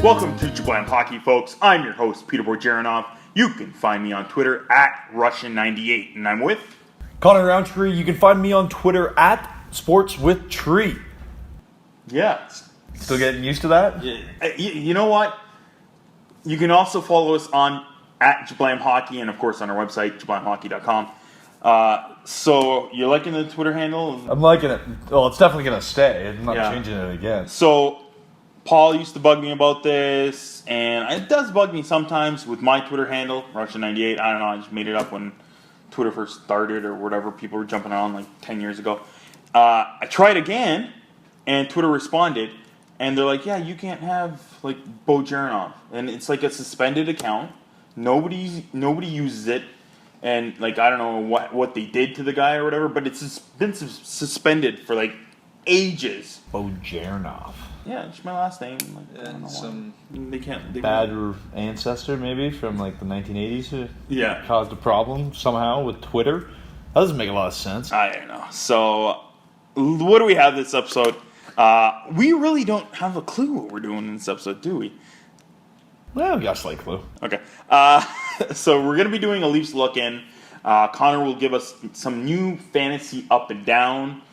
Welcome to Jablam Hockey, folks. I'm your host, Peter Bojarinov. You can find me on Twitter at Russian98, and I'm with Conner Rowntree. You can find me on Twitter at SportsWithTree. Yeah. Still getting used to that? You know what? You can also follow us on at Jablam Hockey and, of course, on our website, jablamhockey.com. So, you're liking the Twitter handle? I'm liking it. Well, it's definitely going to stay. I'm not changing it again. So, Paul used to bug me about this, and it does bug me sometimes with my Twitter handle, Russian98. I don't know, I just made it up when Twitter first started or whatever. People were jumping on like 10 years ago. I tried again, and Twitter responded, and they're like, yeah, you can't have like Bojarinov. And it's like a suspended account. Nobody uses it. And like, I don't know what they did to the guy or whatever, but it's been suspended for like ages. Bojarinov. Yeah, it's my last name. Like, I don't know why. They Bad ancestor maybe from like the 1980s who Yeah. caused a problem somehow with Twitter. That doesn't make a lot of sense. I don't know. So, what do we have this episode? We really don't have a clue what we're doing in this episode, do we? Well, we got a slight clue. Okay. So we're going to be doing a Leafs look-in. Connor will give us some new fantasy up and down,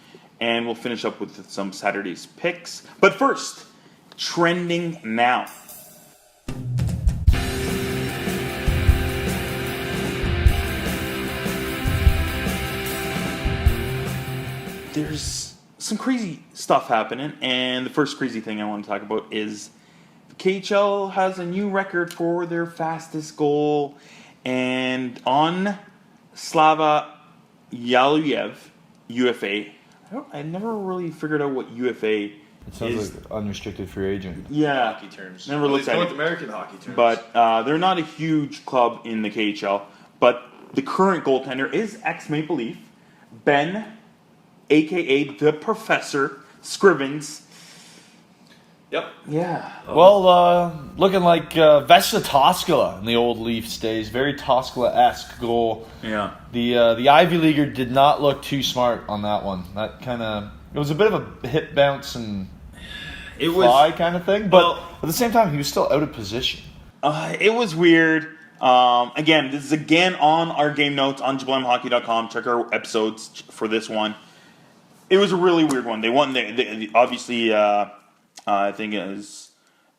and we'll finish up with some Saturday's picks. But first, trending now. There's some crazy stuff happening, and the first crazy thing I want to talk about is KHL has a new record for their fastest goal, and on Slava Yaluyev, UFA. I never really figured out what UFA It sounds is. like unrestricted free agent. Yeah, Hockey terms. never looked at North it. American hockey terms. But they're not a huge club in the KHL. But the current goaltender is ex-Maple Leaf, Ben, a.k.a. the Professor, Scrivens. Yep. Yeah. Well, looking like Vesa Toskala in the old Leafs days. Very Toskala-esque goal. Yeah. The Ivy Leaguer did not look too smart on that one. That it was a bit of a hip bounce and fly kind of thing. But at the same time, he was still out of position. It was weird. Again, this is again on our game notes on JablamHockey.com. Check our episodes for this one. It was a really weird one. They won. Obviously, I think it was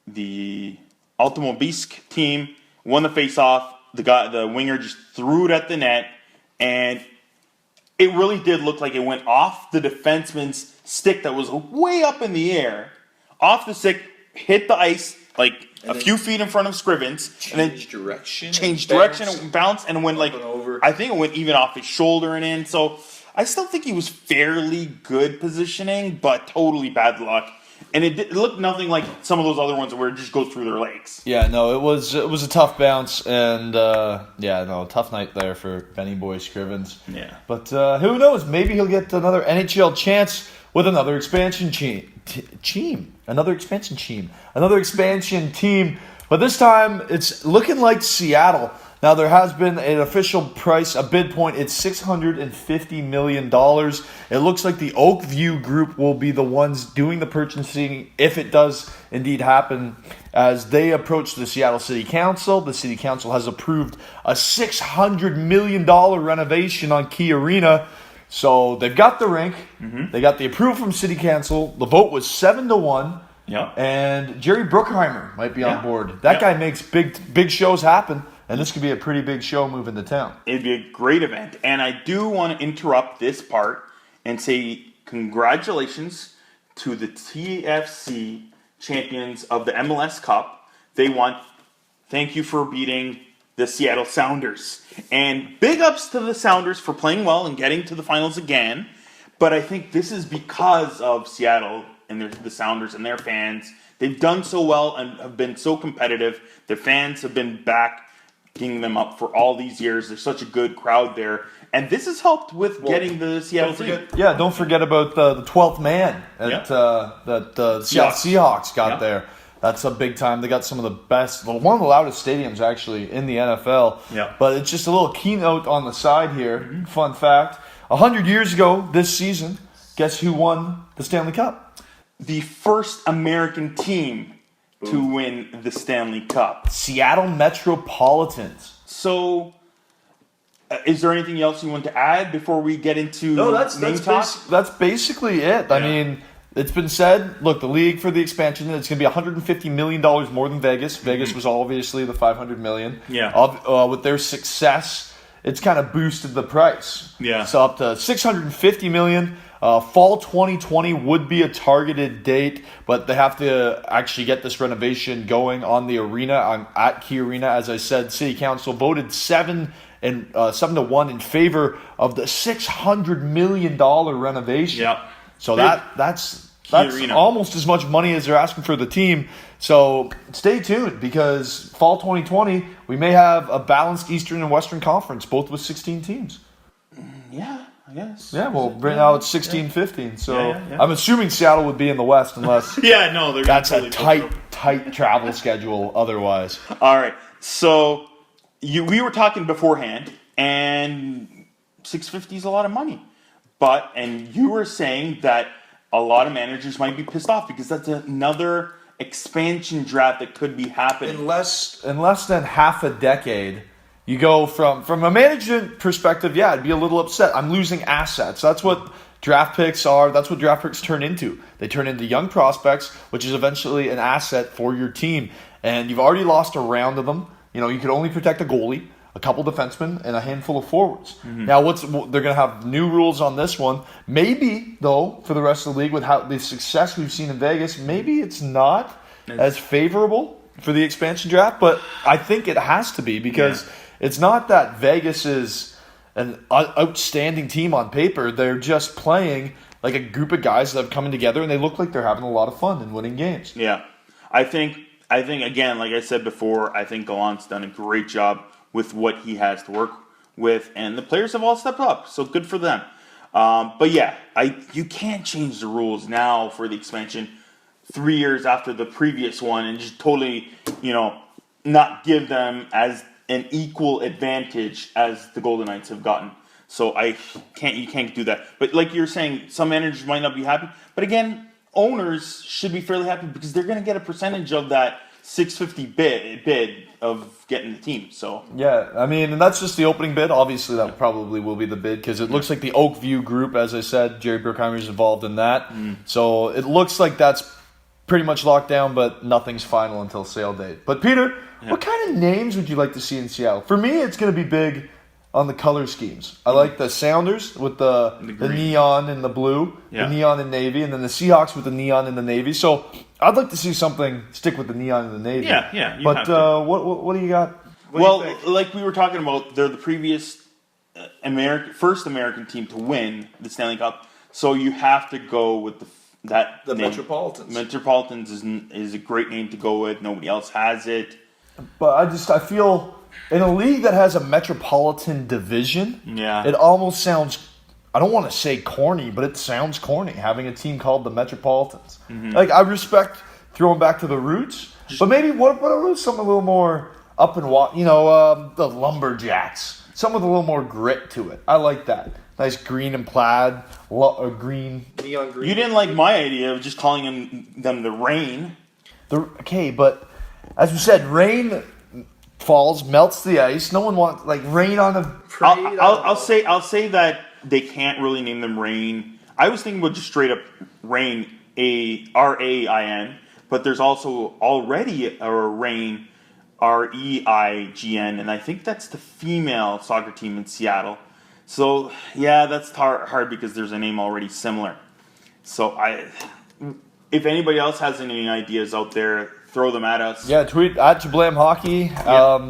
the Ultimobisk team won the face-off. The winger just threw it at the net, and it really did look like it went off the defenseman's stick that was way up in the air, off the stick, hit the ice like a few feet in front of Scrivens, and then changed direction and bounced, and went like over. I think it went even off his shoulder and in. So I still think he was fairly good positioning, but totally bad luck. And it looked nothing like some of those other ones where it just goes through their legs. Yeah, no, it was a tough bounce, and tough night there for Benny Boy Scrivens. Yeah. But who knows? Maybe he'll get another NHL chance with another expansion another expansion team. But this time it's looking like Seattle. Now, there has been an official price, a bid point. It's $650 million. It looks like the Oakview Group will be the ones doing the purchasing if it does indeed happen. As they approach the Seattle City Council, the City Council has approved a $600 million renovation on Key Arena. So they've got the rink. Mm-hmm. They got the approval from City Council. The vote was 7-1. Yeah. And Jerry Bruckheimer might be on board. That guy makes big shows happen. And this could be a pretty big show moving to town. It'd be a great event. And I do want to interrupt this part and say congratulations to the TFC champions of the MLS Cup. They won. Thank you for beating the Seattle Sounders. And big ups to the Sounders for playing well and getting to the finals again. But I think this is because of Seattle and the Sounders and their fans. They've done so well and have been so competitive. Their fans have been backing them up for all these years. There's such a good crowd there. And this has helped with getting the Seattle team. Yeah, don't forget about the 12th man that the Seattle Seahawks got there. That's a big time. They got some of the best, one of the loudest stadiums actually in the NFL. Yeah. But it's just a little keynote on the side here. Mm-hmm. Fun fact. 100 years ago this season, guess who won the Stanley Cup? The first American team to win the Stanley Cup. Seattle Metropolitans. So, is there anything else you want to add before we get into name talk? That's basically it. I mean, it's been said, look, the league for the expansion, it's going to be $150 million more than Vegas. Vegas was obviously the $500 million. Yeah. With their success, it's kind of boosted the price. Yeah. So up to $650 million. Fall 2020 would be a targeted date, but they have to actually get this renovation going on the arena, at Key Arena. As I said, City Council voted 7-1 in favor of the $600 million renovation. Yeah. So that's almost as much money as they're asking for the team. So stay tuned, because fall 2020, we may have a balanced Eastern and Western Conference, both with 16 teams. Yeah, I guess. Yeah, well, right now it's 16-15. So I'm assuming Seattle would be in the West unless that's a tight travel schedule otherwise. All right. So we were talking beforehand, and $650 is a lot of money. And you were saying that a lot of managers might be pissed off because that's another expansion draft that could be happening. In less than half a decade, you go from a management perspective, I'd be a little upset. I'm losing assets. That's what draft picks are. That's what draft picks turn into. They turn into young prospects, which is eventually an asset for your team. And you've already lost a round of them. You know, you could only protect a goalie, a couple defensemen, and a handful of forwards. Mm-hmm. Now, they're going to have new rules on this one. Maybe, though, for the rest of the league, with how the success we've seen in Vegas, maybe it's not as favorable for the expansion draft, but I think it has to be, because it's not that Vegas is an outstanding team on paper. They're just playing like a group of guys that have come together, and they look like they're having a lot of fun and winning games. Yeah. I think again, like I said before, I think Gallant's done a great job with what he has to work with, and the players have all stepped up, so good for them. But you can't change the rules now for the expansion 3 years after the previous one and just totally, not give them as an equal advantage as the Golden Knights have gotten. So you can't do that. But like you're saying, some managers might not be happy, but again, owners should be fairly happy because they're going to get a percentage of that $650 bid of getting the team. So I mean, and that's just the opening bid. Obviously, that probably will be the bid, because it looks like the Oakview group, as I said, Jerry Bruckheimer is involved in that. So it looks like that's pretty much locked down, but nothing's final until sale date. But Peter, what kind of names would you like to see in Seattle? For me, it's going to be big on the color schemes. I like the Sounders with the neon and the blue, the neon and navy, and then the Seahawks with the neon and the navy. So I'd like to see something stick with the neon and the navy. But what do you got? Like we were talking about, they're the previous first American team to win the Stanley Cup. So you have to go with the name. Metropolitans. Metropolitans is a great name to go with. Nobody else has it. But I feel in a league that has a metropolitan division, it almost sounds, I don't want to say corny, but it sounds corny, having a team called the Metropolitans. Mm-hmm. Like, I respect throwing back to the roots, but maybe what about something a little more up and the Lumberjacks, something with a little more grit to it. I like that. Nice green and plaid, green. Neon green. You didn't like my idea of just calling them the Rain. Okay, but as we said, rain falls, melts the ice. No one wants rain on a parade. I'll say that they can't really name them Rain. I was thinking about just straight up Rain, RAIN, but there's also already a Rain, REIGN, and I think that's the female soccer team in Seattle. So that's hard because there's a name already similar. So if anybody else has any ideas out there, throw them at us. Yeah, tweet at Jablam Hockey.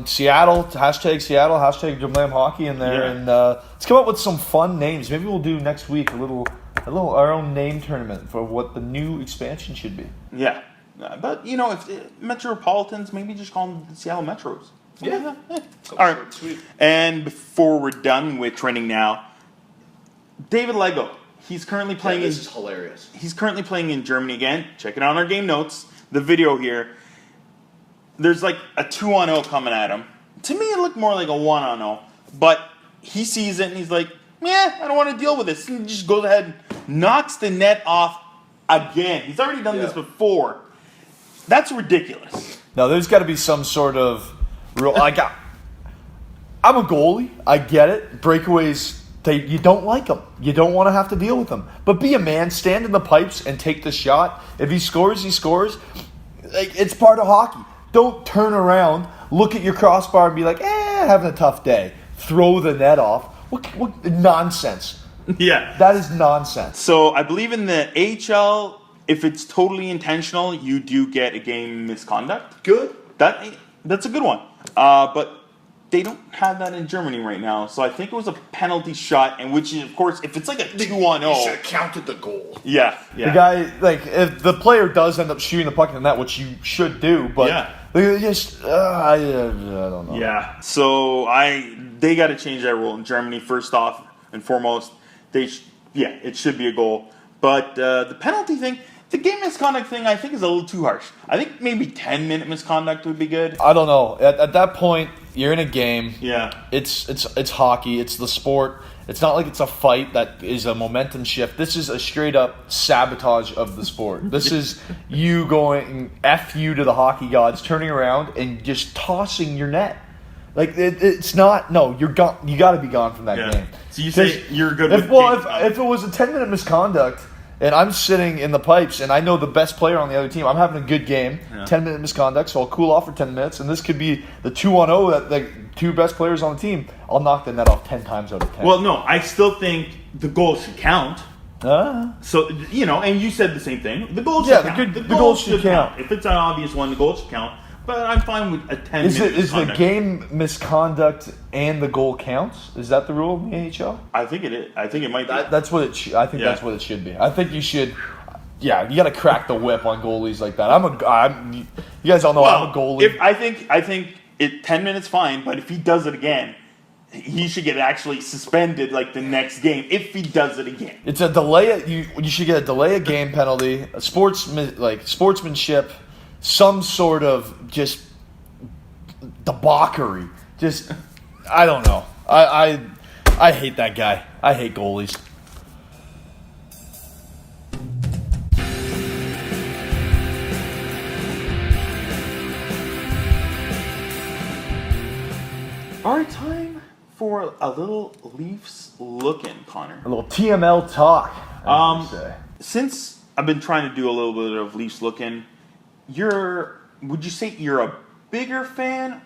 Seattle, hashtag Jablam Hockey in there. And let's come up with some fun names. Maybe we'll do next week a little our own name tournament for what the new expansion should be. Yeah. But, if Metropolitans, maybe just call them the Seattle Metros. Yeah. All right. Sweet. And before we're done with trending now, David Lego. He's currently playing this is hilarious. He's currently playing in Germany again. Check it out on our game notes. The video here. There's like a 2-on-0 coming at him. To me, it looked more like a 1-on-0. But he sees it and he's like, I don't want to deal with this. And he just goes ahead and knocks the net off again. He's already done this before. That's ridiculous. No, there's got to be some sort of real. I'm a goalie. I get it. Breakaways, you don't like them. You don't want to have to deal with them. But be a man. Stand in the pipes and take the shot. If he scores, he scores. Like, it's part of hockey. Don't turn around, look at your crossbar, and be like, having a tough day. Throw the net off. What nonsense. Yeah. That is nonsense. So I believe in the AHL, if it's totally intentional, you do get a game misconduct. Good. That's a good one. But they don't have that in Germany right now. So I think it was a penalty shot, and which is, of course, if it's like a 2-1-0. You should have counted the goal. Yeah. The guy, if the player does end up shooting the puck in the net, which you should do, but they just, I don't know. Yeah. So they got to change that rule in Germany. First off and foremost, it should be a goal. But the penalty thing, the game misconduct thing, I think is a little too harsh. I think maybe 10-minute misconduct would be good. I don't know. At that point, you're in a game. Yeah. It's hockey. It's the sport. It's not like it's a fight that is a momentum shift. This is a straight up sabotage of the sport. This is you going F you to the hockey gods, turning around and just tossing your net. Like it's not. No, you're gone. You got to be gone from that game. So you say you're good with if it was a 10-minute misconduct and I'm sitting in the pipes and I know the best player on the other team, I'm having a good game. 10-minute misconduct, so I'll cool off for 10 minutes, and this could be the 2-1-0 that the two best players on the team. I'll knock the net off 10 times out of 10. Well, no, I still think the goal should count. So, and you said the same thing. The goal should count. The goal should count. If it's an obvious one, the goal should count. But I'm fine with a 10-minute Is misconduct. the game misconduct and the goal counts? Is that the rule in the NHL? I think it is. I think it might be. That's what it. I think that's what it should be. I think you should. Yeah, you got to crack the whip on goalies like that. You guys all know I'm a goalie. I think 10 minutes fine, but if he does it again, he should get actually suspended like the next game if he does it again. It's a delay. You should get a delay of game penalty, a sportsmanship, some sort of just debauchery. Just I don't know. I hate that guy. I hate goalies. All right, time for a little Leafs look-in, Connor. A little TML talk. Since I've been trying to do a little bit of Leafs look-in, would you say you're a bigger fan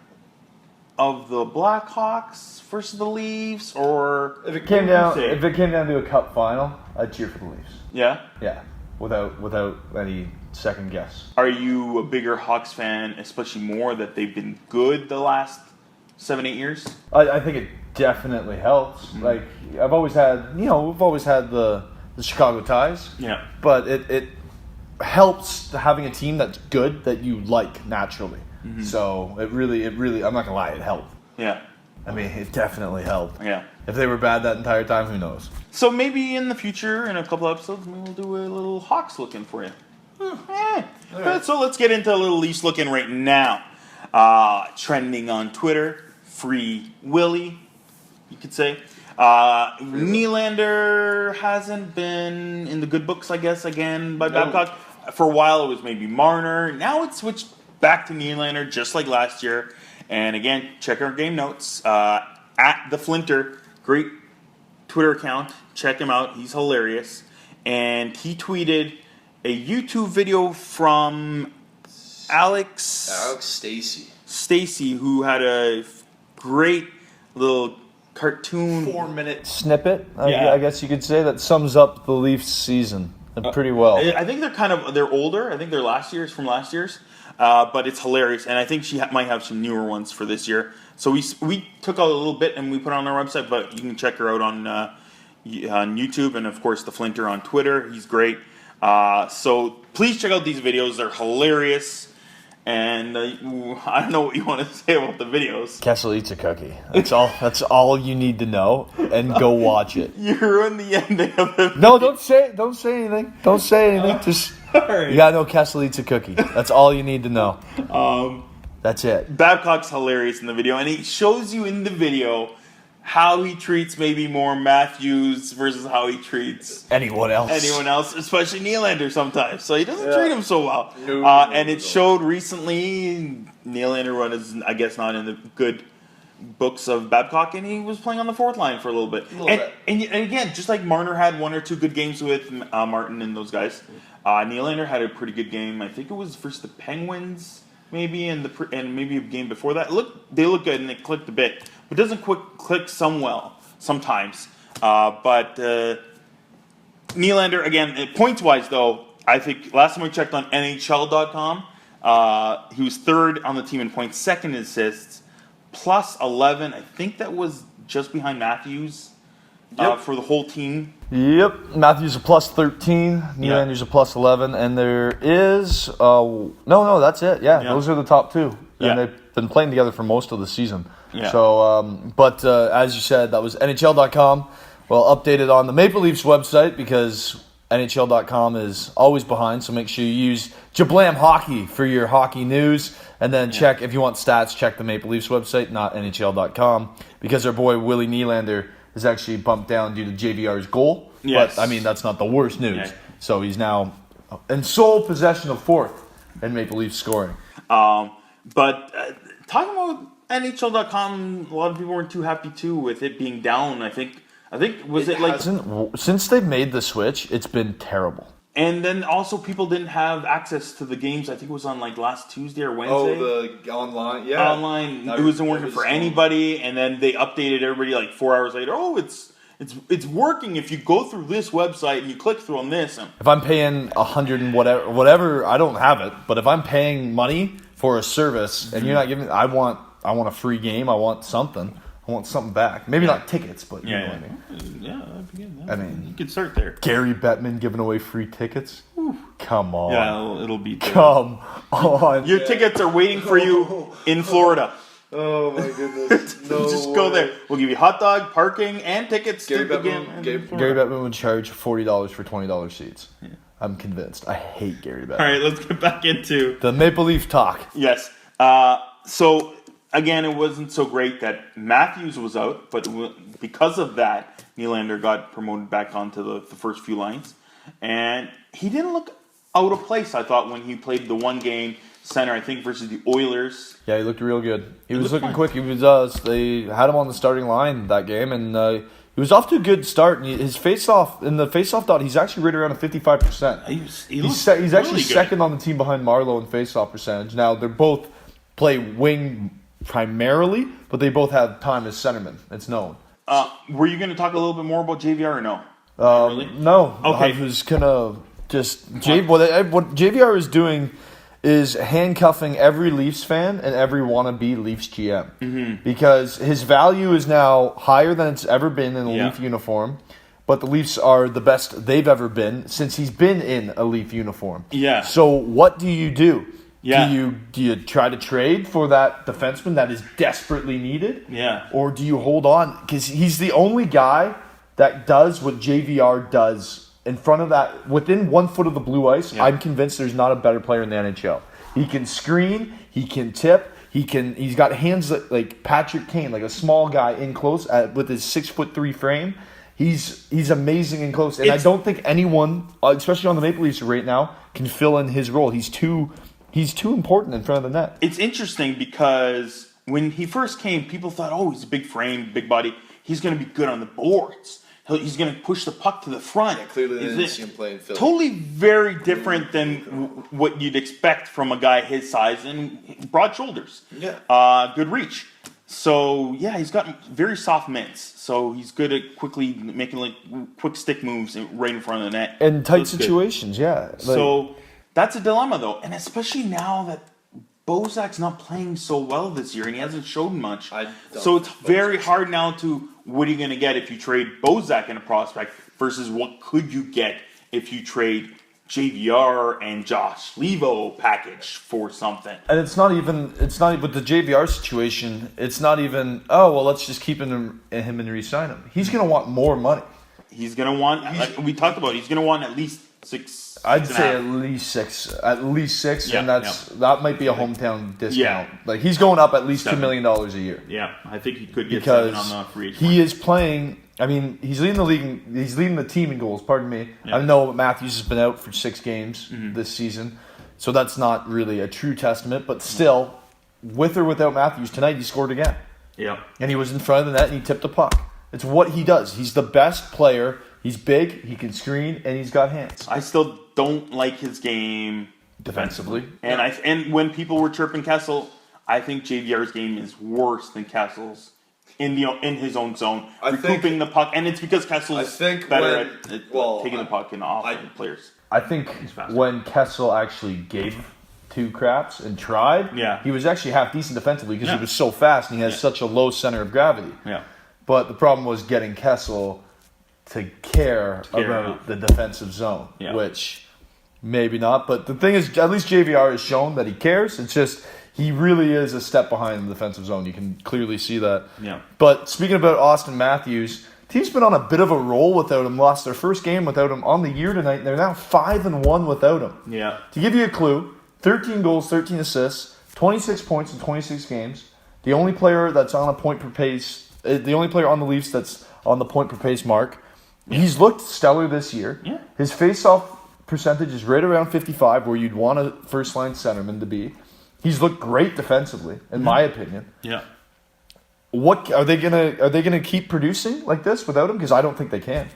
of the Blackhawks versus the Leafs, or If it came down to a cup final, I'd cheer for the Leafs. Yeah. Yeah, without any second guess. Are you a bigger Hawks fan, especially more that they've been good the last 7-8 years? I think it definitely helps. Mm-hmm. Like we've always had the Chicago ties. Yeah. But it helps having a team that's good that you like naturally. Mm-hmm. So it really, I'm not gonna lie, it helped. Yeah. I mean, it definitely helped. Yeah. If they were bad that entire time, who knows? So maybe in the future, in a couple episodes, maybe we'll do a little Hawks look-in for you. Right. So let's get into a little Leafs look-in right now. Trending on Twitter, Free Willy, you could say. Nylander hasn't been in the good books, I guess, again by Babcock. For a while, it was maybe Marner. Now it's switched back to Nylander, just like last year. And again, check our game notes. At the Flinter, great Twitter account. Check him out. He's hilarious. And he tweeted a YouTube video from Alex Stacey, who had a great little cartoon 4-minute snippet. I guess you could say that sums up the Leafs season pretty well. I think they're older. I think they're from last year's, but it's hilarious. And I think she might have some newer ones for this year. So we took out a little bit and we put it on our website, but you can check her out on YouTube and of course the Flinter on Twitter. He's great. So please check out these videos. They're hilarious. And I don't know what you want to say about the videos. Kessel eats a cookie. That's all. That's all you need to know. And go watch it. You ruined the ending of it. No, don't say anything. Don't say anything. Just you gotta know Kessel eats a cookie. That's all you need to know. That's it. Babcock's hilarious in the video, and he shows you in the video how he treats maybe more Matthews versus how he treats Anyone else? especially Nylander sometimes. So he doesn't treat him so well. And it showed recently. Nylander is, I guess, not in the good books of Babcock, and he was playing on the fourth line for a little bit. And again, just like Marner had one or two good games with Martin and those guys, Nylander had a pretty good game. I think it was versus the Penguins, maybe, and maybe a game before that. They look good and they clicked a bit, but it doesn't click sometimes. But Nylander, again, points wise though, I think last time I checked on NHL.com, he was third on the team in points, second in assists. Plus 11, I think that was just behind Matthews for the whole team. Yep, Matthews a plus 13, Nylander's a plus 11, and there is no, that's it. Yeah, those are the top two, and they've been playing together for most of the season. Yeah. So, but as you said, that was NHL.com. Well, updated on the Maple Leafs website because NHL.com is always behind. So make sure you use Jablam Hockey for your hockey news. And then check, if you want stats, check the Maple Leafs website, not NHL.com, because our boy Willie Nylander is actually bumped down due to JVR's goal. Yes. But, I mean, that's not the worst news. Yeah. So he's now in sole possession of fourth in Maple Leafs scoring. But talking about NHL.com, a lot of people weren't too happy, too, with it being down. I think since they've made the switch, it's been terrible. And then also people didn't have access to the games. I think it was on last Tuesday or Wednesday. Oh, the online, yeah. Online. It wasn't working for anybody. And then they updated everybody 4 hours later. Oh, it's working if you go through this website and you click through on this. If I'm paying $100 and whatever, I don't have it. But if I'm paying money for a service and you're not giving, I want a free game. I want something. I want something back. Maybe not tickets, but you know what I mean. Yeah, that'd be good. I mean, you could start there. Gary Bettman giving away free tickets. Ooh. Come on. Yeah, it'll be there. Come on. Your tickets are waiting for you in Florida. Oh my goodness. No Just go there. We'll give you hot dog, parking, and tickets Gary to the game. Gary Bettman would charge $40 for $20 seats. Yeah. I'm convinced. I hate Gary Bettman. All right, let's get back into the Maple Leaf talk. Yes. So again, it wasn't so great that Matthews was out, but because of that, Nylander got promoted back onto the first few lines. And he didn't look out of place, I thought, when he played the one game center, I think, versus the Oilers. Yeah, he looked real good. He was looking quick. He was. They had him on the starting line that game, and he was off to a good start. And his face-off dot, he's actually right around a 55%. He's actually really second on the team behind Marleau in face-off percentage. Now, they both play wing primarily, but they both have time as centermen. It's known. Were you going to talk a little bit more about JVR or no? Really? No. Okay. I was going to just... what JVR is doing is handcuffing every Leafs fan and every wannabe Leafs GM. Mm-hmm. Because his value is now higher than it's ever been in a Leaf uniform. But the Leafs are the best they've ever been since he's been in a Leaf uniform. Yeah. So what do you do? Yeah. Do you try to trade for that defenseman that is desperately needed? Yeah. Or do you hold on? Because he's the only guy that does what JVR does in front of that, within 1 foot of the blue ice. Yeah. I'm convinced there's not a better player in the NHL. He can screen, he can tip, he's got hands like Patrick Kane, like a small guy in close with his 6'3" frame. He's amazing in close, and I don't think anyone, especially on the Maple Leafs right now, can fill in his role. He's too important in front of the net. It's interesting because when he first came, people thought, oh, he's a big frame, big body. He's going to be good on the boards. He's going to push the puck to the front. Yeah, clearly they didn't see him play in Philly. Totally very different than what you'd expect from a guy his size and broad shoulders. Yeah. Good reach. So, yeah, he's got very soft mitts. So he's good at quickly making quick stick moves right in front of the net. In tight situations, yeah. So that's a dilemma, though. And especially now that Bozak's not playing so well this year and he hasn't showed much. So it's very hard now to, what are you going to get if you trade Bozak in a prospect versus what could you get if you trade JVR and Josh Levo package for something. And it's not even with the JVR situation, it's not even, oh, well, let's just keep him and re-sign him. He's going to want more money. He's going to want, like we talked about, he's going to want at least 6 I'd and a say half. at least six. At least six, Yeah, and that might be a hometown discount. Like he's going up at least $2 7 million a year. Yeah, I think he could get Because 7 on the free agent. he is playing. I mean, he's leading the league. He's leading the team in goals. Pardon me. Yeah. I know Matthews has been out for 6 games this season, so that's not really a true testament. But still, with or without Matthews, tonight he scored again. Yeah. And he was in front of the net and he tipped the puck. It's what he does. He's the best player. He's big, he can screen, and he's got hands. I still don't like his game Defensively. And when people were chirping Kessel, I think JVR's game is worse than Kessel's in his own zone, recouping the puck. And it's because Kessel's better at taking the puck and off players. I think when Kessel actually gave 2 craps and tried, he was actually half decent defensively because he was so fast and he has such a low center of gravity. Yeah. But the problem was getting Kessel to care about the defensive zone, which maybe not. But the thing is, at least JVR has shown that he cares. It's just he really is a step behind in the defensive zone. You can clearly see that. Yeah. But speaking about Austin Matthews, team's been on a bit of a roll without him. Lost their first game without him on the year tonight, and they're now 5-1 without him. Yeah. To give you a clue, 13 goals, 13 assists, 26 points in 26 games. The only player that's on a point per pace, the only player on the Leafs that's on the point per pace mark. He's looked stellar this year. Yeah. His face-off percentage is right around 55, where you'd want a first-line centerman to be. He's looked great defensively, in my opinion. Yeah. What are they gonna keep producing like this without him? Because I don't think they can.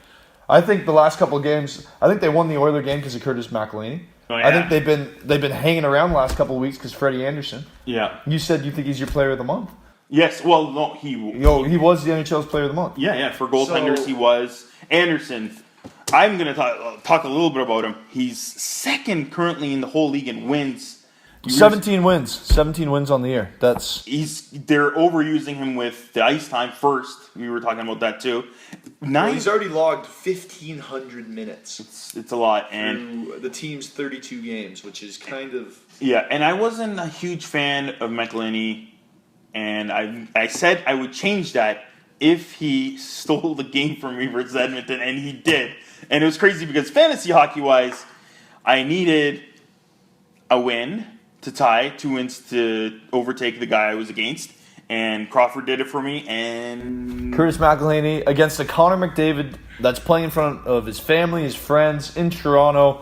I think the last couple of games, I think they won the Oiler game because of Curtis McElhinney. Oh, yeah. I think they've been hanging around the last couple of weeks because Freddie Anderson. Yeah. You said you think he's your player of the month. Yes. Well, no, he was the NHL's player of the month. Yeah. For goaltenders, he was. Anderson, I'm going to talk a little bit about him. He's second currently in the whole league in wins. 17 wins. 17 wins on the year. They're overusing him with the ice time first. We were talking about that too. He's already logged 1,500 minutes. It's a lot, and through the team's 32 games, which is kind of And I wasn't a huge fan of McElhinney, and I said I would change that if he stole the game from me versus Edmonton, and he did. And it was crazy because fantasy hockey-wise, I needed a win to tie, 2 wins to overtake the guy I was against, and Crawford did it for me. And Curtis McElhinney against a Connor McDavid that's playing in front of his family, his friends in Toronto.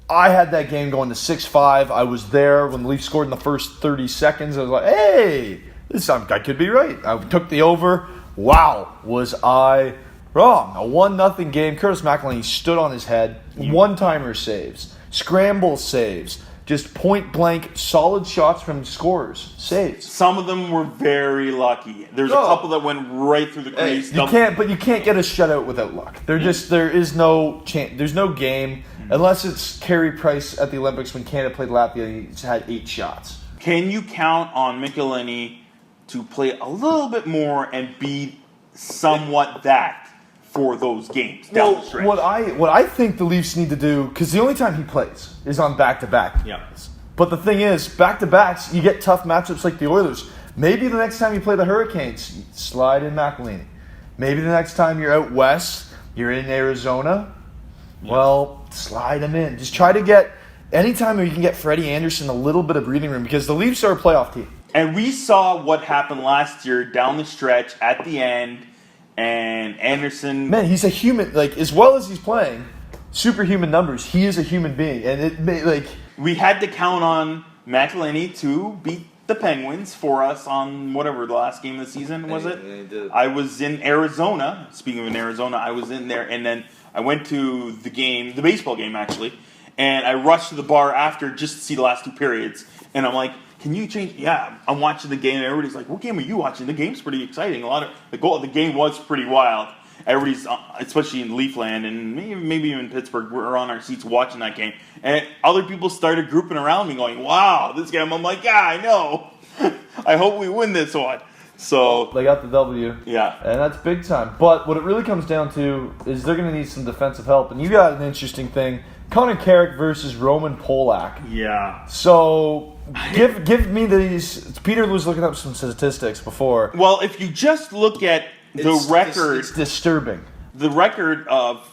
I had that game going to 6-5. I was there when the Leafs scored in the first 30 seconds. I was like, hey, I could be right. I took the over. Wow, was I wrong. A 1-0 game. Curtis McElhinney stood on his head. One-timer saves. Scramble saves. Just point-blank, solid shots from scorers. Saves. Some of them were very lucky. There's a couple that went right through the crease. You can't get a shutout without luck. There is no chance. There's no game unless it's Carey Price at the Olympics when Canada played Latvia. He's had 8 shots. Can you count on McElhinney to play a little bit more and be somewhat that for those games down the stretch? What I think the Leafs need to do, because the only time he plays is on back-to-back. Yeah. But the thing is, back-to-backs, you get tough matchups like the Oilers. Maybe the next time you play the Hurricanes, slide in McElhinney. Maybe the next time you're out west, you're in Arizona, well, slide him in. Just try to get, anytime you can get Freddie Anderson a little bit of breathing room, because the Leafs are a playoff team. And we saw what happened last year down the stretch at the end, and Anderson... Man, he's a human, as well as he's playing, superhuman numbers, he is a human being. And we had to count on McElhinney to beat the Penguins for us on whatever the last game of the season was it. He did. I was in Arizona. Speaking of in Arizona, I was in there, and then I went to the game, the baseball game actually, and I rushed to the bar after just to see the last 2 periods, and I'm like, can you change? Yeah, I'm watching the game, and everybody's like, what game are you watching? The game's pretty exciting. The game was pretty wild. Everybody's, especially in Leafland and maybe even Pittsburgh, we're on our seats watching that game. And other people started grouping around me going, wow, this game. I'm like, yeah, I know. I hope we win this one. So they got the W. Yeah. And that's big time. But what it really comes down to is they're going to need some defensive help. And you got an interesting thing. Connor Carrick versus Roman Polak. Yeah. So give me these. Peter was looking up some statistics before. Well, if you just look at the record, it's disturbing. The record,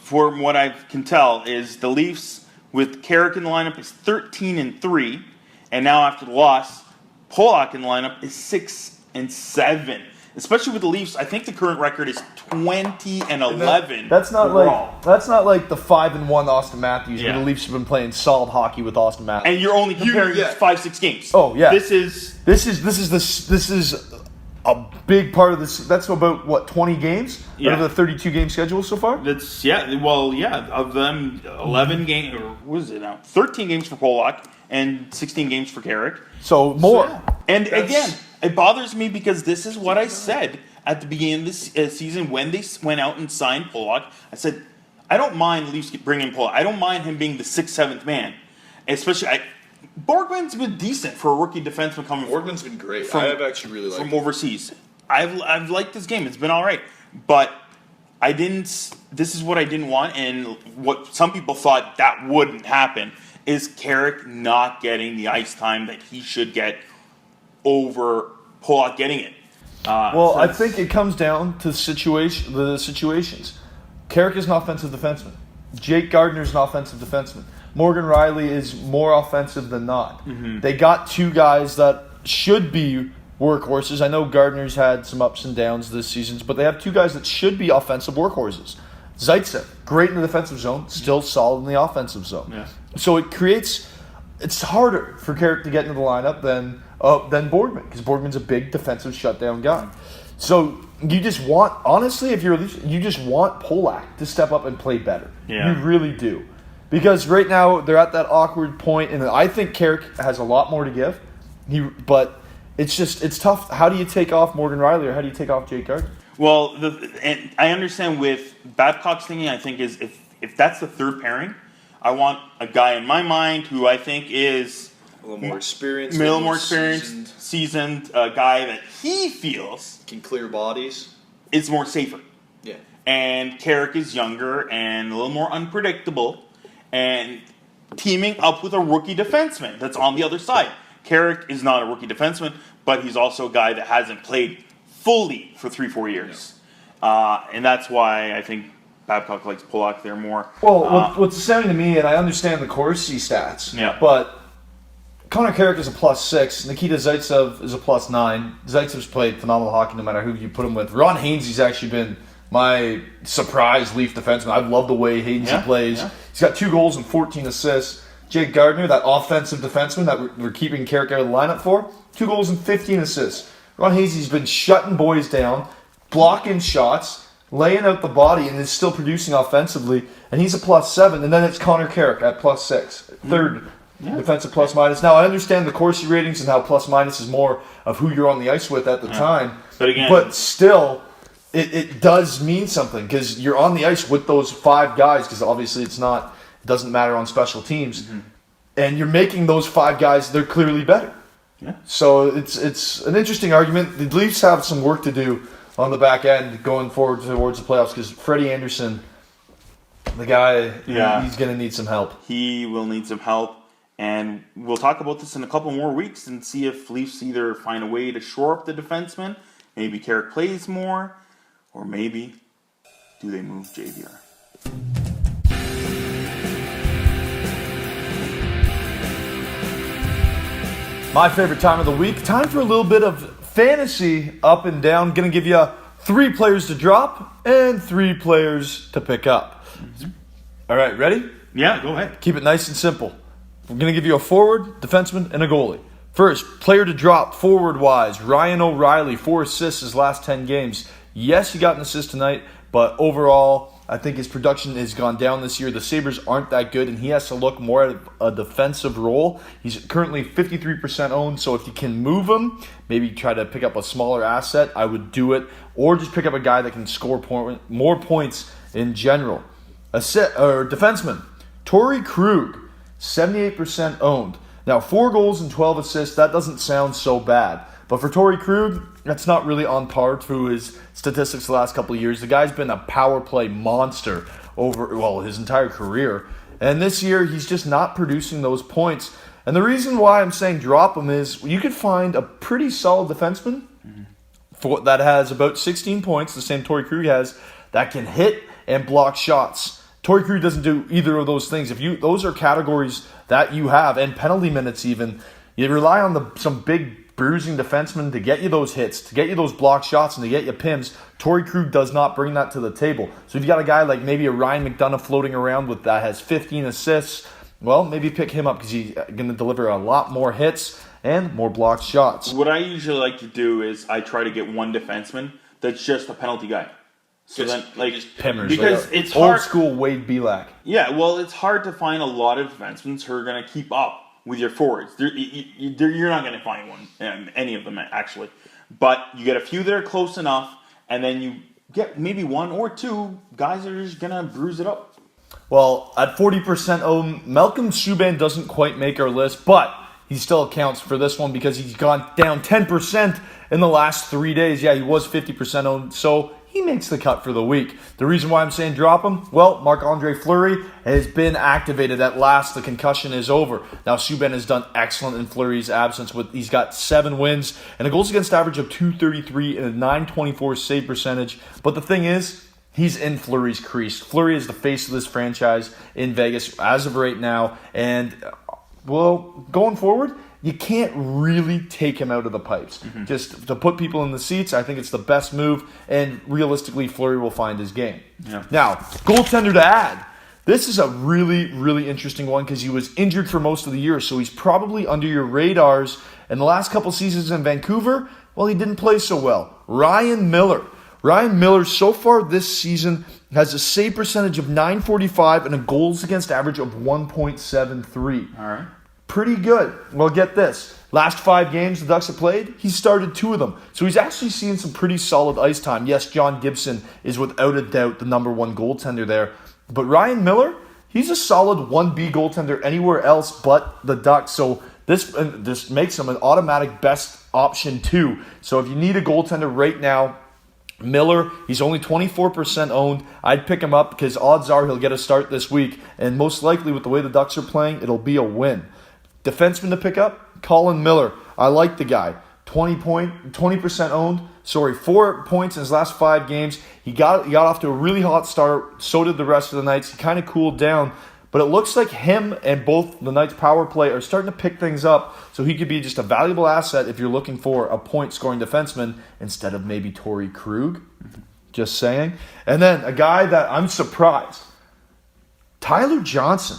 from what I can tell, is the Leafs with Carrick in the lineup is 13-3, and now after the loss, Polak in the lineup is 6-7. Especially with the Leafs, I think the current record is 20-11. That's not overall. like the 5-1 Austin Matthews. Yeah. Where the Leafs have been playing solid hockey with Austin Matthews. And you're only comparing 5-6 games. Oh yeah, This is a big part of this. That's about what 20 games out of the 32 game schedule so far. That's of them 11 games, or what is it now? 13 games for Polak and 16 games for Carrick. So more. And again, it bothers me because this is what I said at the beginning of this season when they went out and signed Polak. I said, I don't mind the Leafs bringing Polak. I don't mind him being the 6th, 7th man. Especially, Borgman's been decent for a rookie defenseman coming. Borgman's been great. I have actually really liked from him. overseas. I've liked this game. It's been all right, but I didn't. This is what I didn't want, and what some people thought that wouldn't happen is Carrick not getting the ice time that he should get over Polak getting it. I think it comes down to the situations. Carrick is an offensive defenseman. Jake Gardner's an offensive defenseman. Morgan Riley is more offensive than not. Mm-hmm. They got two guys that should be workhorses. I know Gardner's had some ups and downs this season, but they have two guys that should be offensive workhorses. Zaitsev, great in the defensive zone, still solid in the offensive zone. Yeah. So it's harder for Carrick to get into the lineup than Borgman, because Borgman's a big defensive shutdown guy. So you just want, honestly, if you're you just want Polak to step up and play better. Yeah. You really do. Because right now they're at that awkward point, and I think Carrick has a lot more to give. But it's tough. How do you take off Morgan Riley, or how do you take off Jake Gardner? Well, and I understand with Babcock's thinking. I think is if that's the third pairing, I want a guy in my mind who I think is a little more experienced, seasoned guy that he feels can clear bodies, is more safer. Yeah. And Carrick is younger and a little more unpredictable, and teaming up with a rookie defenseman that's on the other side. Carrick is not a rookie defenseman, but he's also a guy that hasn't played fully for 3-4 years. Yeah. And that's why I think Babcock likes Polak there more. Well, what's astounding to me, and I understand the Corsi stats, but Conor Carrick is a +6. Nikita Zaitsev is a +9. Zaitsev's played phenomenal hockey no matter who you put him with. Ron Hainsey's actually been my surprise Leaf defenseman. I love the way Hainsey plays. Yeah. He's got 2 goals and 14 assists. Jake Gardner, that offensive defenseman that we're keeping Carrick out of the lineup for, 2 goals and 15 assists. Ron Hainsey's been shutting boys down, blocking shots, laying out the body, and is still producing offensively. And he's a +7. And then it's Conor Carrick at +6. Third defensive +-. Now, I understand the Corsi ratings and how +- is more of who you're on the ice with at the time. But still, it does mean something because you're on the ice with those 5 guys, because obviously it doesn't matter on special teams. Mm-hmm. And you're making those 5 guys, they're clearly better. Yeah. So it's an interesting argument. The Leafs have some work to do on the back end going forward towards the playoffs, because Freddie Anderson, the guy, he's going to need some help. He will need some help. And we'll talk about this in a couple more weeks and see if Leafs either find a way to shore up the defenseman, maybe Carrick plays more, or maybe do they move JVR? My favorite time of the week. Time for a little bit of fantasy up and down. Going to give you 3 players to drop and 3 players to pick up. Mm-hmm. All right, ready? Yeah, go ahead. Keep it nice and simple. We're going to give you a forward, defenseman, and a goalie. First, player to drop forward-wise, Ryan O'Reilly, 4 assists his last 10 games. Yes, he got an assist tonight, but overall, I think his production has gone down this year. The Sabres aren't that good, and he has to look more at a defensive role. He's currently 53% owned, so if you can move him, maybe try to pick up a smaller asset, I would do it. Or just pick up a guy that can score more points in general. Defenseman, Torrey Krug, 78% owned. Now, 4 goals and 12 assists, that doesn't sound so bad. But for Torrey Krug, that's not really on par to his statistics the last couple of years. The guy's been a power play monster over, his entire career. And this year, he's just not producing those points. And the reason why I'm saying drop him is you could find a pretty solid defenseman that has about 16 points, the same Torrey Krug has, that can hit and block shots. Torrey Krug doesn't do either of those things. Those are categories that you have, and penalty minutes even. You rely on some big bruising defensemen to get you those hits, to get you those block shots, and to get you PIMs. Torrey Krug does not bring that to the table. So if you got a guy like maybe a Ryan McDonough floating around that has 15 assists, well, maybe pick him up because he's going to deliver a lot more hits and more blocked shots. What I usually like to do is I try to get one defenseman that's just a penalty guy. So then, Pimmers, because it's hard. Old school Wade Belak. Yeah, well, it's hard to find a lot of defensemen who are going to keep up with your forwards. You're not going to find one, any of them actually. But you get a few that are close enough, and then you get maybe one or two guys that are just going to bruise it up. Well, at 40% owned, Malcolm Subban doesn't quite make our list, but he still counts for this one because he's gone down 10% in the last 3 days. Yeah, he was 50% owned, so he makes the cut for the week. The reason why I'm saying drop him, well, Marc-Andre Fleury has been activated at last. The concussion is over. Now, Subban has done excellent in Fleury's absence. He's got 7 wins and a goals against average of .233 and a .924 save percentage. But the thing is, he's in Fleury's crease. Fleury is the face of this franchise in Vegas as of right now. And, well, going forward, you can't really take him out of the pipes. Mm-hmm. Just to put people in the seats, I think it's the best move. And realistically, Fleury will find his game. Yeah. Now, goaltender to add. This is a really, really interesting one because he was injured for most of the year. So he's probably under your radars. In the last couple seasons in Vancouver, well, he didn't play so well. Ryan Miller. Ryan Miller, so far this season, has a save percentage of .945 and a goals against average of 1.73. All right. Pretty good. Well, get this. Last 5 games the Ducks have played, he started 2 of them. So he's actually seen some pretty solid ice time. Yes, John Gibson is without a doubt the number 1 goaltender there. But Ryan Miller, he's a solid 1B goaltender anywhere else but the Ducks. So this makes him an automatic best option too. So if you need a goaltender right now, Miller, he's only 24% owned. I'd pick him up because odds are he'll get a start this week. And most likely with the way the Ducks are playing, it'll be a win. Defenseman to pick up, Colin Miller. I like the guy. 20% owned. 4 points in his last 5 games. He got off to a really hot start. So did the rest of the Knights. He kind of cooled down. But it looks like him and both the Knights' power play are starting to pick things up. So he could be just a valuable asset if you're looking for a point-scoring defenseman instead of maybe Torrey Krug. Just saying. And then a guy that I'm surprised. Tyler Johnson.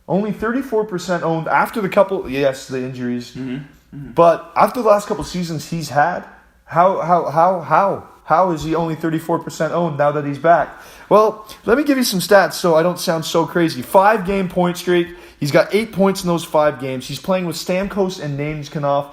Only 34% owned after the injuries. Mm-hmm. Mm-hmm. But after the last couple seasons he's had, how is he only 34% owned now that he's back? Well, let me give you some stats so I don't sound so crazy. 5-game point streak. He's got 8 points in those 5 games. He's playing with Stamkos and Nameskanov.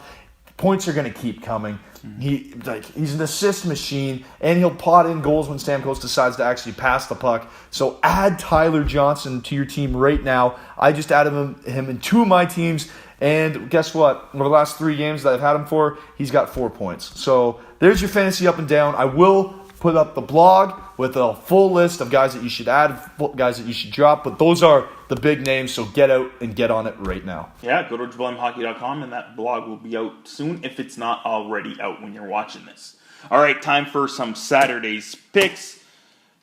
Points are going to keep coming. He's an assist machine, and he'll pot in goals when Stamkos decides to actually pass the puck. So add Tyler Johnson to your team right now. I just added him in 2 of my teams, and guess what? Over the last 3 games that I've had him for, he's got 4 points. So there's your fantasy up and down. I will put up the blog with a full list of guys that you should add, guys that you should drop, but those are the big names, so get out and get on it right now. Yeah, go to JablemHockey.com, and that blog will be out soon if it's not already out when you're watching this. All right, time for some Saturday's picks.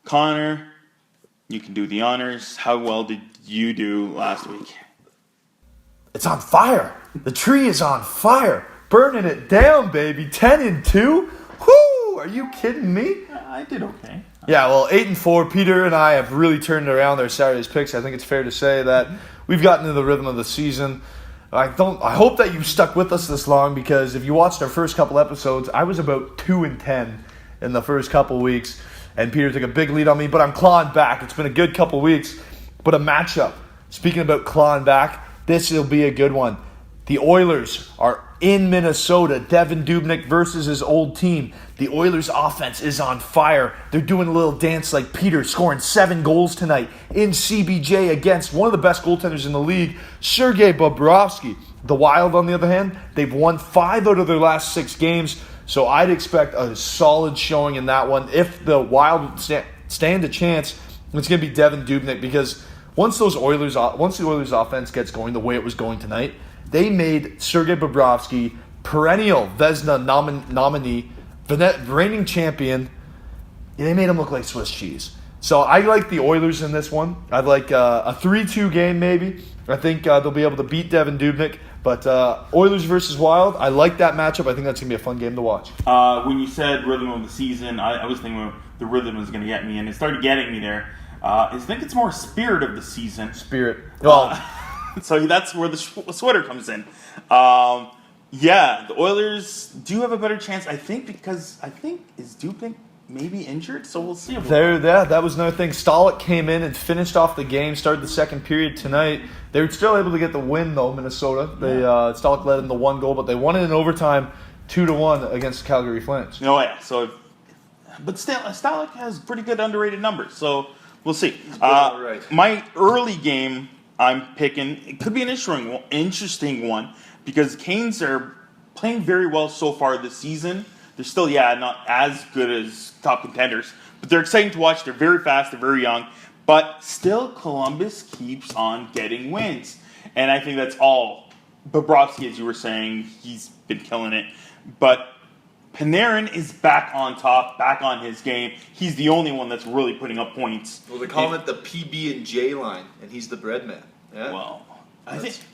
Connor, you can do the honors. How well did you do last week? It's on fire. The tree is on fire. Burning it down, baby. 10-2. Whoo! Are you kidding me? I did okay. Yeah, well, 8-4. Peter and I have really turned around our Saturday's picks. I think it's fair to say that we've gotten into the rhythm of the season. I hope that you stuck with us this long because if you watched our first couple episodes, I was about 2-10 in the first couple weeks, and Peter took a big lead on me. But I'm clawing back. It's been a good couple weeks, but a matchup. Speaking about clawing back, this will be a good one. The Oilers are in Minnesota. Devin Dubnyk versus his old team. The Oilers' offense is on fire. They're doing a little dance like Peter, scoring 7 goals tonight in CBJ against one of the best goaltenders in the league, Sergei Bobrovsky. The Wild, on the other hand, they've won 5 out of their last 6 games, so I'd expect a solid showing in that one. If the Wild stand a chance, it's going to be Devin Dubnyk because once the Oilers' offense gets going the way it was going tonight, they made Sergei Bobrovsky, perennial Vezina nominee, reigning champion. They made him look like Swiss cheese. So I like the Oilers in this one. I'd like a 3-2 game maybe. I think they'll be able to beat Devin Dubnyk. But Oilers versus Wild, I like that matchup. I think that's going to be a fun game to watch. When you said rhythm of the season, I was thinking the rhythm was going to get me, and it started getting me there. I think it's more spirit of the season. Spirit. Well, so that's where the sweater comes in. The Oilers do have a better chance, I think, is Dubnyk maybe injured? So we'll see. That was another thing. Stalock came in and finished off the game, started the second period tonight. They were still able to get the win, though, Minnesota. Stalock led in the 1 goal, but they won it in overtime 2-1 against the Calgary Flames. Oh, yeah. But still, Stalock has pretty good underrated numbers, so we'll see. Right. My early game I'm picking, it could be an interesting one because Canes are playing very well so far this season. They're still, not as good as top contenders, but they're exciting to watch. They're very fast, they're very young, but still Columbus keeps on getting wins. And I think that's all. Bobrovsky, as you were saying, he's been killing it. But Panarin is back on top, back on his game. He's the only one that's really putting up points. Well, they call it the PB&J line, and he's the bread man. Yeah. Well,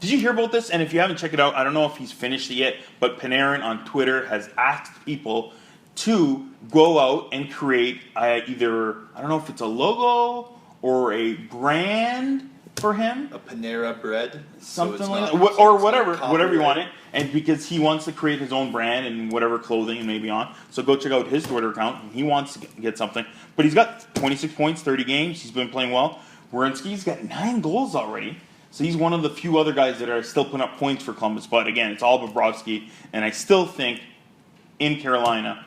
did you hear about this? And if you haven't checked it out, I don't know if he's finished it yet, but Panarin on Twitter has asked people to go out and create either, I don't know if it's a logo or a brand for him. A Panera bread. Something like that. Or whatever you want it. And because he wants to create his own brand and whatever clothing and maybe on. So go check out his Twitter account. He wants to get something. But he's got 26 points, 30 games. He's been playing well. Werenski's got 9 goals already. So he's one of the few other guys that are still putting up points for Columbus. But again, it's all Bobrovsky. And I still think in Carolina,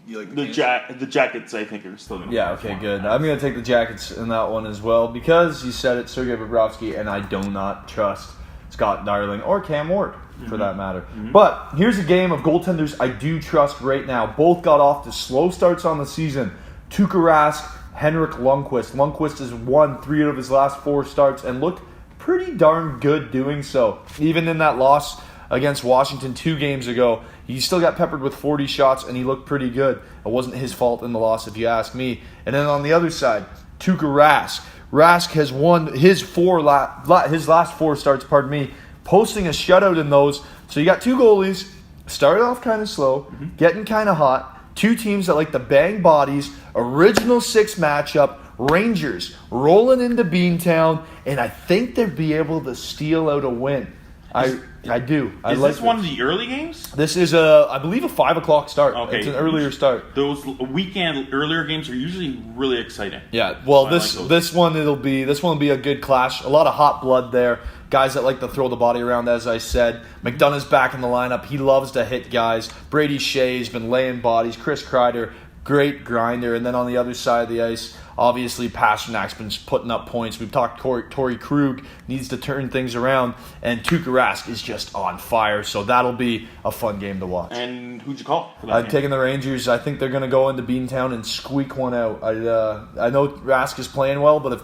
you like the Jackets, I think, are still going to okay, good. I'm going to take the Jackets in that one as well because you said it, Sergei Bobrovsky, and I do not trust Scott Darling or Cam Ward, for that matter. Mm-hmm. But here's a game of goaltenders I do trust right now. Both got off to slow starts on the season. Tuukka Rask, Henrik Lundqvist. Lundqvist has won 3 of his last 4 starts and looked pretty darn good doing so. Even in that loss against Washington 2 games ago, he still got peppered with 40 shots and he looked pretty good. It wasn't his fault in the loss, if you ask me. And then on the other side, Tuukka Rask. Rask has won his last 4 starts, posting a shutout in those. So you got 2 goalies, started off kind of slow, getting kind of hot. 2 teams that like to bang bodies, original 6 matchup, Rangers rolling into Beantown, and I think they'd be able to steal out a win. I do. Is this one of the early games? This is I believe a 5 o'clock start. Okay. It's an earlier start. Those weekend earlier games are usually really exciting. Yeah. Well, this one will be a good clash. A lot of hot blood there. Guys that like to throw the body around, as I said. McDonough's back in the lineup. He loves to hit guys. Brady Shea's been laying bodies. Chris Kreider, great grinder. And then on the other side of the ice, obviously Pasternak's been putting up points. We've talked Torrey Krug needs to turn things around. And Tuukka Rask is just on fire. So that'll be a fun game to watch. And who'd you call for that I'm game? taking the Rangers. I think they're going to go into Beantown and squeak one out. I know Rask is playing well, but if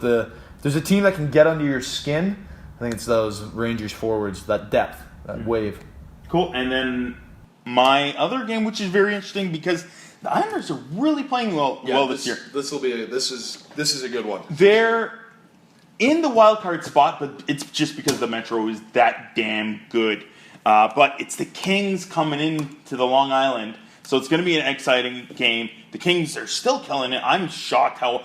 there's a team that can get under your skin, I think it's those Rangers forwards, that depth, that wave. Cool. And then my other game, which is very interesting because the Islanders are really playing well this year. This is a good one. They're in the wild card spot, but it's just because the Metro is that damn good. But it's the Kings coming into the Long Island, so it's going to be an exciting game. The Kings are still killing it. I'm shocked how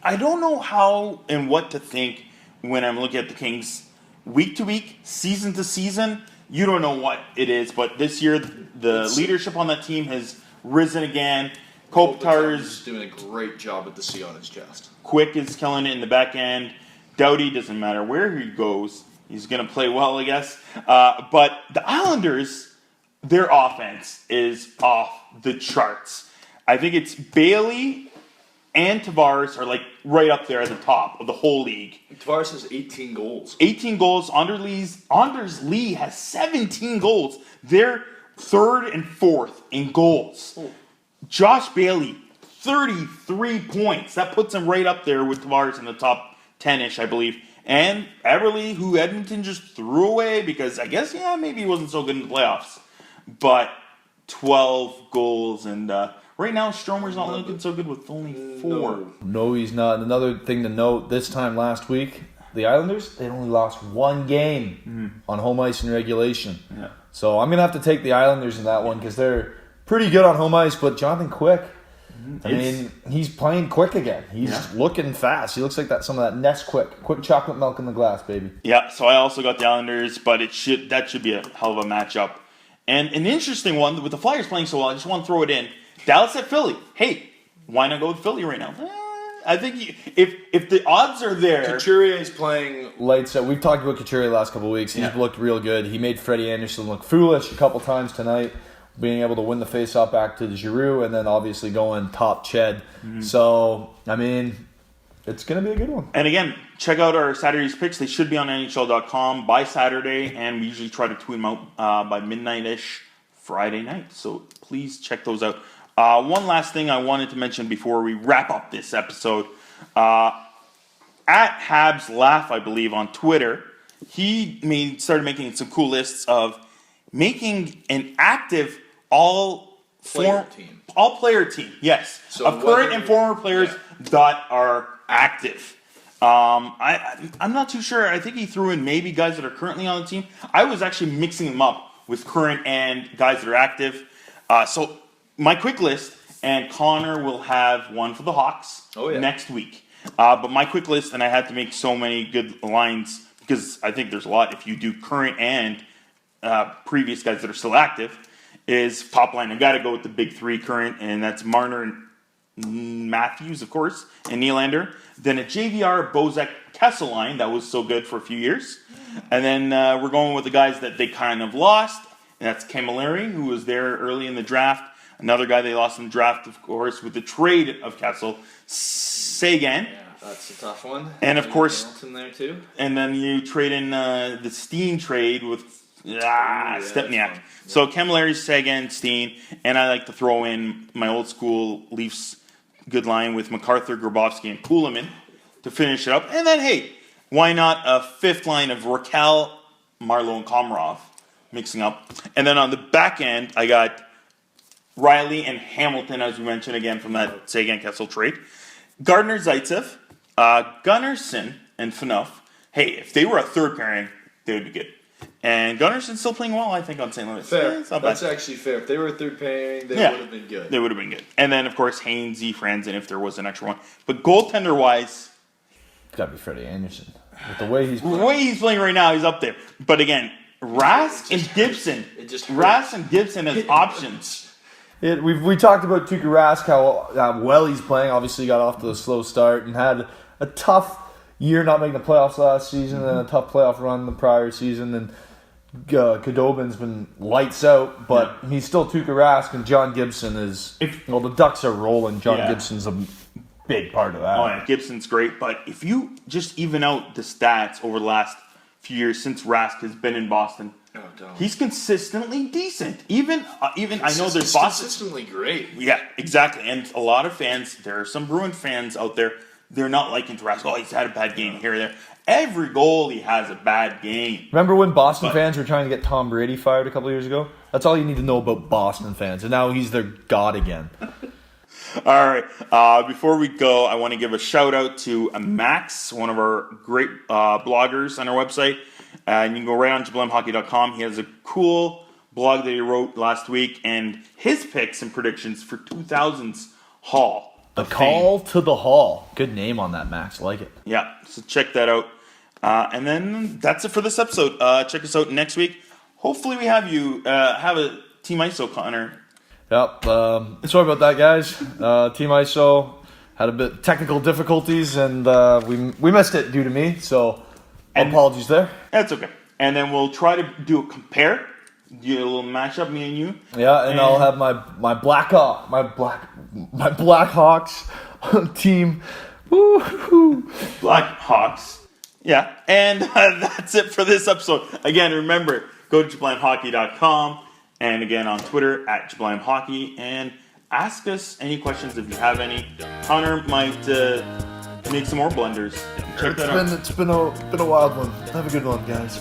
I don't know how and what to think when I'm looking at the Kings week to week, season to season. You don't know what it is, but this year the leadership on that team has risen again. Kopitar's doing a great job with the C on his chest. Quick is killing it in the back end. Doughty, doesn't matter where he goes, he's going to play well, I guess. But the Islanders, their offense is off the charts. I think it's Bailey and Tavares are like right up there at the top of the whole league. Tavares has 18 goals. 18 goals. Anders Lee has 17 goals. They're 3rd and 4th in goals. Oh. Josh Bailey, 33 points. That puts him right up there with Tavares in the top 10-ish, I believe. And Everly, who Edmonton just threw away because I guess, maybe he wasn't so good in the playoffs. But 12 goals and Right now, Stromer's not looking so good with only 4. No, he's not. And another thing to note, this time last week, the Islanders, they only lost 1 game on home ice in regulation. Yeah. So I'm going to have to take the Islanders in that one because they're pretty good on home ice. But Jonathan Quick, I mean, he's playing quick again. He's looking fast. He looks like some of that Nesquik, quick chocolate milk in the glass, baby. Yeah, so I also got the Islanders, but that should be a hell of a matchup. And an interesting one, with the Flyers playing so well, I just want to throw it in. Dallas at Philly. Hey, why not go with Philly right now? I think if the odds are there... Couturier is playing... Lights out. We've talked about Couturier the last couple of weeks. He's looked real good. He made Freddie Anderson look foolish a couple times tonight, being able to win the face-off back to the Giroux, and then obviously going top Ched. So, I mean, it's going to be a good one. And again, check out our Saturday's picks. They should be on NHL.com by Saturday, and we usually try to tweet them out by midnight-ish Friday night. So please check those out. One last thing I wanted to mention before we wrap up this episode. At Habs Laugh, I believe, on Twitter, he started making some cool lists of making an active all-player team. Yes, So of current and former players that are active. I'm not too sure. I think he threw in maybe guys that are currently on the team. I was actually mixing them up with current and guys that are active. So my quick list, and Connor will have one for the Hawks next week. But my quick list, and I had to make so many good lines because I think there's a lot if you do current and previous guys that are still active, is top line. I've got to go with the big 3 current, and that's Marner and Matthews, of course, and Nylander. Then a JVR Bozak Kessel line that was so good for a few years. And then we're going with the guys that they kind of lost, and that's Camilleri, who was there early in the draft. Another guy they lost in the draft, of course, with the trade of Kessel, Sagan. Yeah, that's a tough one. And of course, Hamilton there too. And then you trade in the Steen trade with Stepniak. So Camilleri, Sagan, Steen, and I like to throw in my old school Leafs good line with MacArthur, Grabowski, and Kuhlman to finish it up. And then, hey, why not a 5th line of Raquel, Marlowe, and Komarov mixing up. And then on the back end, I got Riley and Hamilton, as we mentioned again from that Sagan-Kessel trade. Gardner, Zaitsev, Gunnarsson, and Phaneuf. Hey, if they were a third pairing, they would be good. And Gunnarsson's still playing well, I think, on St. Louis. Fair. Yeah, it's not That's bad. actually fair. If they were a third pairing, they would have been good. They would have been good. And then, of course, Haynes, Franzen, if there was an extra one. But goaltender-wise... It's got to be Freddie Anderson. With the way he's playing. The way he's playing right now, he's up there. But again, Rask and Gibson. Rask and Gibson as options. We talked about Tuukka Rask, how well he's playing. Obviously, he got off to a slow start and had a tough year not making the playoffs last season and a tough playoff run the prior season. And Khudobin's been lights out, but he's still Tuukka Rask, and John Gibson is... the Ducks are rolling. John Gibson's a big part of that. Oh, yeah, Gibson's great. But if you just even out the stats over the last few years since Rask has been in Boston... He's consistently decent. Even I know there's Boston consistently great. Yeah, exactly. And a lot of fans, there are some Bruin fans out there, they're not liking Rask. Oh, he's had a bad game here or there. Every goalie has a bad game. Remember when Boston fans were trying to get Tom Brady fired a couple years ago? That's all you need to know about Boston fans. And now he's their god again. All right. Before we go, I want to give a shout out to Max, one of our great bloggers on our website. And you can go right on JablamHockey.com. He has a cool blog that he wrote last week, and his picks and predictions for 2000's Hall. The Call to the Hall. Good name on that, Max. I like it. Yeah, so check that out. And then that's it for this episode. Check us out next week. Hopefully we have you have a Team ISO, Connor. Yep. Sorry about that, guys. Team ISO had a bit of technical difficulties, and we missed it due to me, so... apologies there. That's okay. And then we'll try to do a compare, do a little matchup, me and you. Yeah, and I'll have my Blackhawks team. Woo-hoo. Blackhawks. Yeah, and that's it for this episode. Again, remember, go to JablamHockey.com, and again on Twitter at JablamHockey, and ask us any questions if you have any. Connor might make some more blunders. Check that out. It's been a wild one. Have a good one, guys.